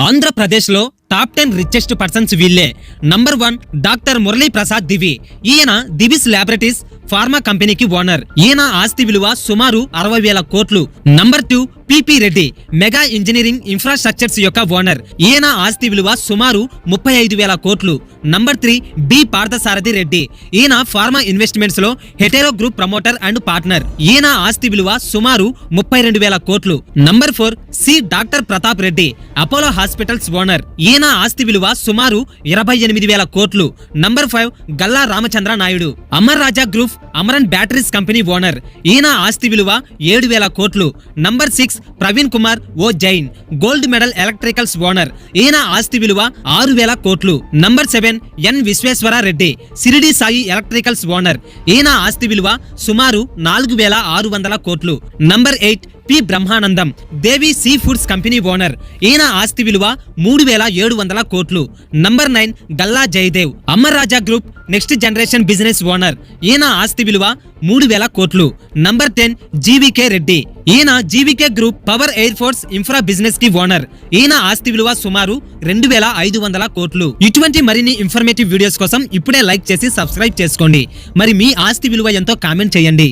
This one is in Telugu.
ఆంధ్రప్రదేశ్ లో టాప్ 10 రిచెస్ట్ పర్సన్స్ వీళ్ళే. నంబర్ 1 డాక్టర్ మురళీ ప్రసాద్ దివి. ఈయన దివిస్ ల్యాబొరేటరీస్ ఫార్మా కంపెనీకి ఓనర్. ఈయన ఆస్తి విలువ సుమారు 60,000 కోట్లు. Number 2 PP Reddy, mega engineering infrastructures యొక్క ఓనర్. ఈయన ఆస్తి విలువ సుమారు 35,000 కోట్లు. Number 3 B Parthasarathi Reddy. ఈయన ఫార్మా ఇన్వెస్ట్మెంట్స్ లో hetero group promoter and partner. ఈయన ఆస్తి విలువ సుమారు 32,000 కోట్లు. Number 4 C doctor Pratap Reddy, Apollo hospitals owner. ఈయన ఆస్తి విలువ సుమారు 28,000 కోట్లు. Number 5 Galla Ramachandra Naidu, Amar Raja group Amaron batteries company owner. ఈయన ఆస్తి విలువ 7,000 కోట్లు. Number 6 Praveen Kumar O Jain, gold medal electricals owner. ఈయన ఆస్తి విలువ 6,000 కోట్లు. Number 7 N Visweswara Reddy, Shirdi Sai electricals owner. ఈయన ఆస్తి విలువ సుమారు 4,600 కోట్లు. Number 8 P Brahmanandam, Devi sea foods company owner. ఈయన ఆస్తి విలువ 3,700 కోట్లు. Number 9 Galla Jayadev, Amar Raja group next generation business owner. ఈయన ఆస్తి విలువ 3,000 కోట్లు. నంబర్ 10 జీవీకే రెడ్డి, ఈయన GVK group power air force infra business కి ఓనర్. ఈయన ఆస్తి విలువ సుమారు 2,500 కోట్లు. ఇటువంటి మరిన్ని ఇన్ఫర్మేటివ్ వీడియోస్ కోసం ఇప్పుడే లైక్ చేసి సబ్స్క్రైబ్ చేసుకోండి. మరి మీ ఆస్తి విలువ ఎంతో కామెంట్ చేయండి.